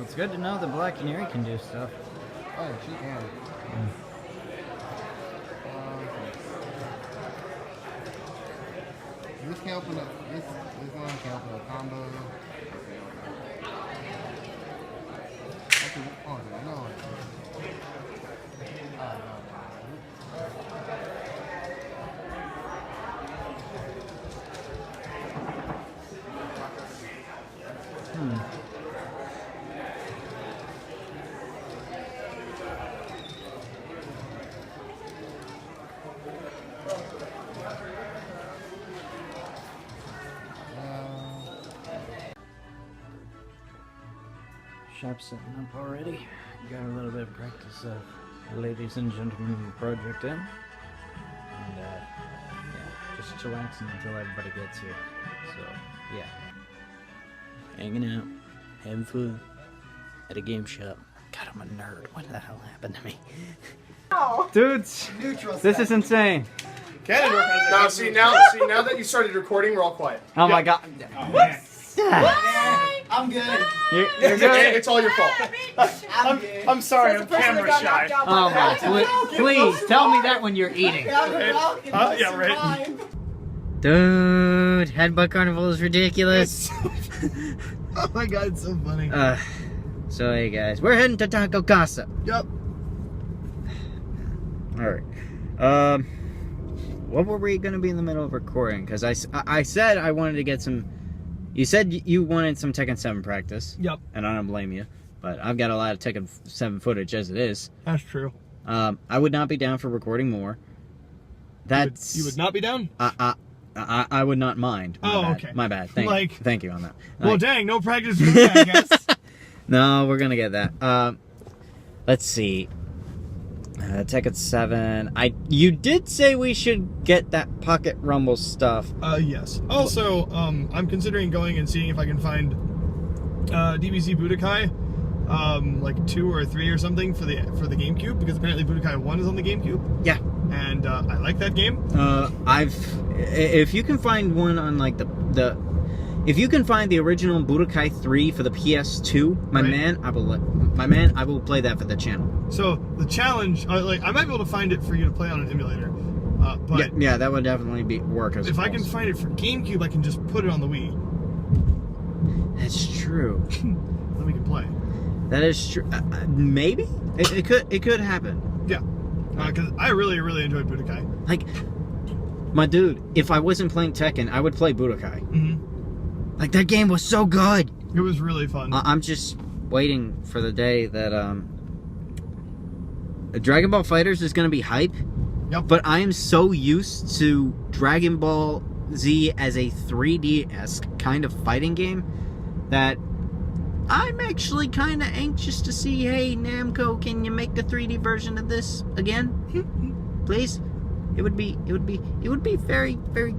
Well, it's good to know that Black Canary can do stuff. Oh, she can. This can open up. This one can open a combo. Okay. Oh no. Shop setting up already. Got a little bit of practice of Ladies and Gentlemen Project in. And yeah, just chillaxing until everybody gets here. So yeah. Hanging out, having fun at a game shop. God, I'm a nerd. What the hell happened to me? Dudes, this is insane. Now, see now that you started recording, we're all quiet. Oh my god. I'm good. You're good. It's all your fault. I'm sorry, I'm camera shy. Oh my, please tell me that when you're eating. Yeah, right. Dude, Headbutt Carnival is ridiculous. Oh my god, it's so funny. So hey guys, we're heading to Taco Casa. Yep. Alright. What were we gonna be in the middle of recording? Because I said I wanted to get some. You said you wanted some Tekken 7 practice. Yep. And I don't blame you. But I've got a lot of Tekken 7 footage as it is. That's true. I would not be down for recording more. That's You would not be down? I would not mind. Okay. My bad. Thank you on that. Well, dang, no practice for me, I guess. No, we're gonna get that. Let's see. Tekken 7. You did say we should get that Pocket Rumble stuff. Yes. Also, I'm considering going and seeing if I can find DBZ Budokai, like 2 or 3 or something for the GameCube, because apparently Budokai 1 is on the GameCube. Yeah. And I like that game. If you can find one on like if you can find the original Budokai 3 for the PS2, my man, I will play that for the channel. So the challenge, like, I might be able to find it for you to play on an emulator. But yeah, that would definitely work as if well. I can find it for GameCube, I can just put it on the Wii. That's true. Then we can play. That is true. Maybe it could happen. Yeah, because I really enjoyed Budokai. Like, my dude, if I wasn't playing Tekken, I would play Budokai. Mm-hmm. Like, that game was so good. It was really fun. I'm just waiting for the day that Dragon Ball FighterZ is gonna be hype. Yep. But I am so used to Dragon Ball Z as a 3D-esque kind of fighting game that I'm actually kind of anxious to see. Hey, Namco, can you make the 3D version of this again, please? It would be very, very.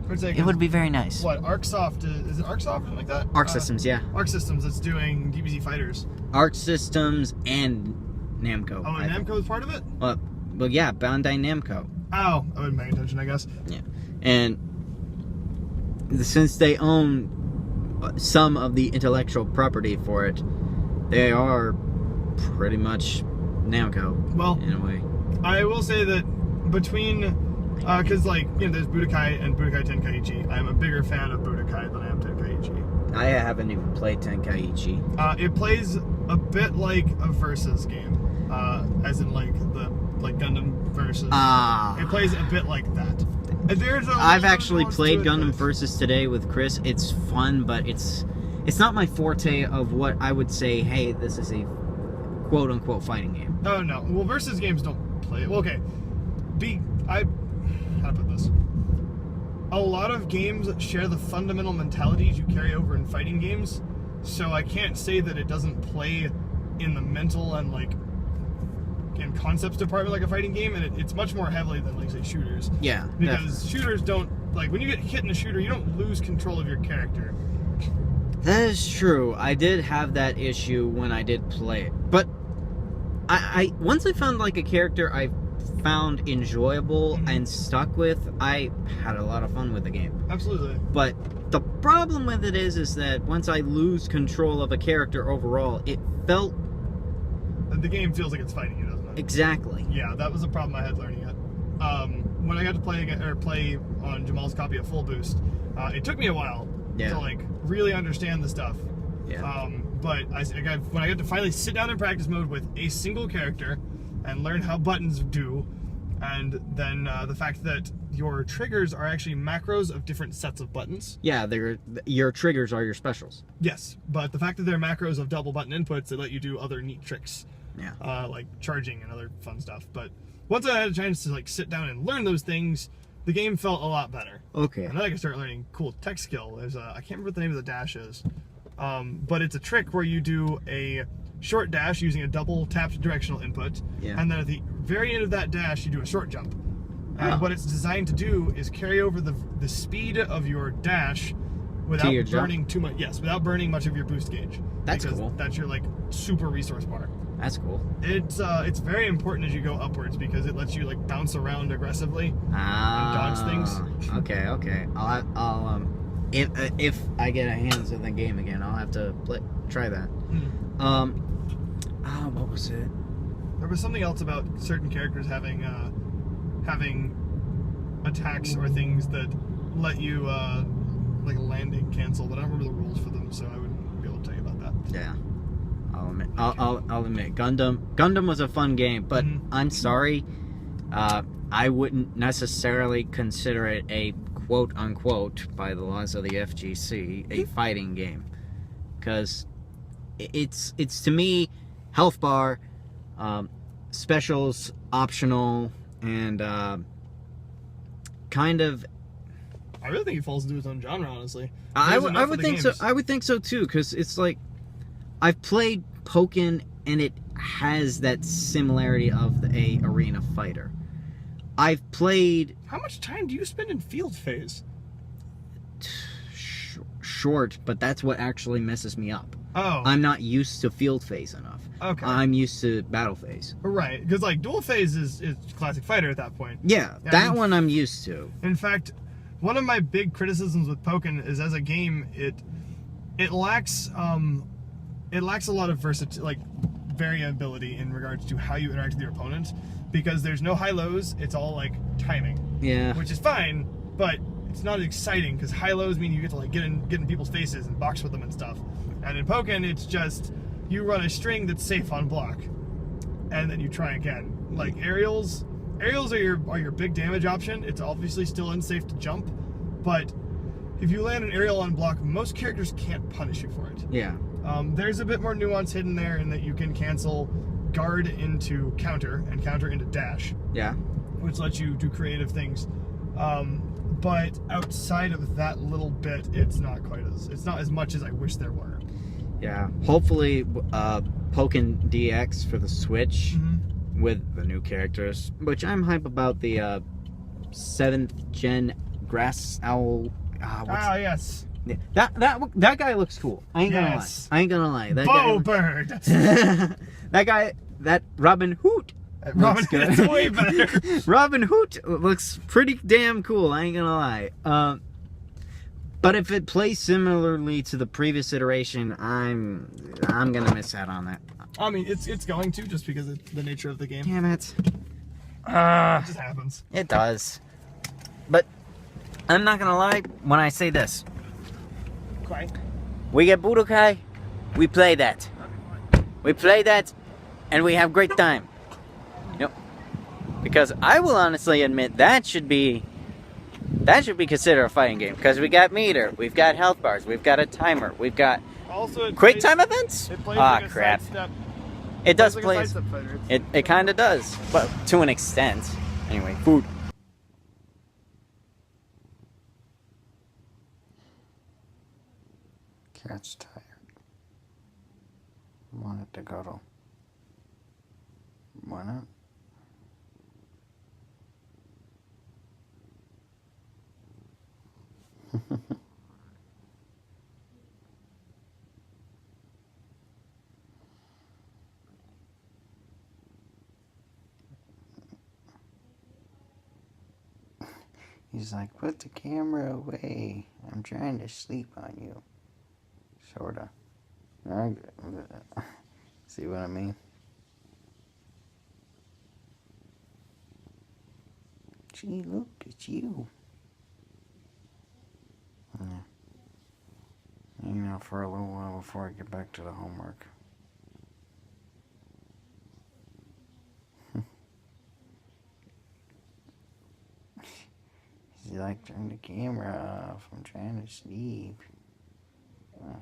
It would be very nice. What, ArcSoft, is it ArcSoft or something like that? Arc Systems, yeah. Arc Systems that's doing DBZ Fighters. Arc Systems and Namco. Oh, and Namco is part of it? Well, yeah, Bandai Namco. Oh, I wasn't paying attention, I guess. Yeah. And since they own some of the intellectual property for it, they are pretty much Namco, well, in a way. I will say that between... because, like, you know, there's Budokai and Budokai Tenkaichi. I'm a bigger fan of Budokai than I am Tenkaichi. I haven't even played Tenkaichi. It plays a bit like a Versus game, as in, like, Gundam Versus. It plays a bit like that. I've actually played Gundam Versus today with Chris. It's fun, but it's not my forte of what I would say, hey, this is a quote-unquote fighting game. Oh, no. Well, Versus games don't play it. Well, okay. How to put this? A lot of games share the fundamental mentalities you carry over in fighting games, so I can't say that it doesn't play in the mental and, like, in concepts department like a fighting game, and it's much more heavily than, like, say, shooters. Yeah. Because shooters don't, like, when you get hit in a shooter, you don't lose control of your character. That is true. I did have that issue when I did play it. But I once I found, like, a character I found enjoyable and stuck with, I had a lot of fun with the game. Absolutely. But the problem with it is that once I lose control of a character overall, it felt... The game feels like it's fighting you, doesn't it? Exactly. Yeah, that was a problem I had learning it. When I got to play on Jamal's copy of Full Boost, it took me a while to like really understand the stuff. Yeah. But when I got to finally sit down in practice mode with a single character and learn how buttons do, and then the fact that your triggers are actually macros of different sets of buttons. Yeah, your triggers are your specials. Yes, but the fact that they're macros of double button inputs that let you do other neat tricks. Yeah. Like charging and other fun stuff. But once I had a chance to like sit down and learn those things, the game felt a lot better. Okay. And then I could start learning cool tech skill. There's I can't remember what the name of the dash is, but it's a trick where you do a short dash using a double tapped directional input, and then at the very end of that dash you do a short jump. And what it's designed to do is carry over the speed of your dash without burning too much. Yes, without burning much of your boost gauge. That's cool. That's your like super resource bar. That's cool. It's very important as you go upwards because it lets you like bounce around aggressively and dodge things. Okay. I'll if I get a hands in the game again, I'll have to try that. What was it? There was something else about certain characters having attacks or things that let you like landing cancel, but I don't remember the rules for them, so I wouldn't be able to tell you about that. Yeah. I'll admit, Gundam was a fun game, but I'm sorry, I wouldn't necessarily consider it a quote-unquote, by the laws of the FGC, a fighting game. Because it's to me, health bar, specials, optional, and kind of... I really think it falls into its own genre, honestly. I would think so. I would think so, too, because it's like... I've played Pokken, and it has that similarity of a arena fighter. I've played... How much time do you spend in field phase? Short, but that's what actually messes me up. Oh. I'm not used to field phase enough. Okay. I'm used to battle phase. Right, because like dual phase is classic fighter at that point. Yeah, that one I'm used to. In fact, one of my big criticisms with Pokken is as a game, it lacks a lot of variability in regards to how you interact with your opponent, because there's no high-lows, it's all like timing. Yeah. Which is fine, but it's not exciting because high-lows mean you get to like get in people's faces and box with them and stuff. And in Pokken, it's just you run a string that's safe on block, and then you try again. Like aerials are your big damage option. It's obviously still unsafe to jump, but if you land an aerial on block, most characters can't punish you for it. Yeah. There's a bit more nuance hidden there in that you can cancel guard into counter and counter into dash. Yeah. Which lets you do creative things. But outside of that little bit, it's not as much as I wish there were. Yeah. Hopefully, Pokken DX for the Switch with the new characters, which I'm hype about, the 7th gen Grass Owl. Yes. That guy looks cool. I ain't gonna lie. That Bow guy, Bird. that Robin Hood. Robin Hood's way better. Robin Hood looks pretty damn cool. I ain't gonna lie. But if it plays similarly to the previous iteration, I'm gonna miss out on that. I mean, it's going to, just because of the nature of the game. Damn it. It just happens. It does. But I'm not gonna lie when I say this. Okay. We get Budokai, we play that. We play that, and we have great time. Yep. Because I will honestly admit that should be considered a fighting game. Because we got meter, we've got health bars, we've got a timer, we've got Also, quick time events. It plays like a Crap! sidestep. It does Like a play. sidestep fighter. It kind of does, but to an extent. Anyway, food. Cat's tired. Wanted to cuddle. Why not? He's like, put the camera away. I'm trying to sleep on you. Sorta. See what I mean? Gee, look, it's you. Yeah. Hanging out for a little while before I get back to the homework. He's like, turn the camera off. I'm trying to sleep. Yeah.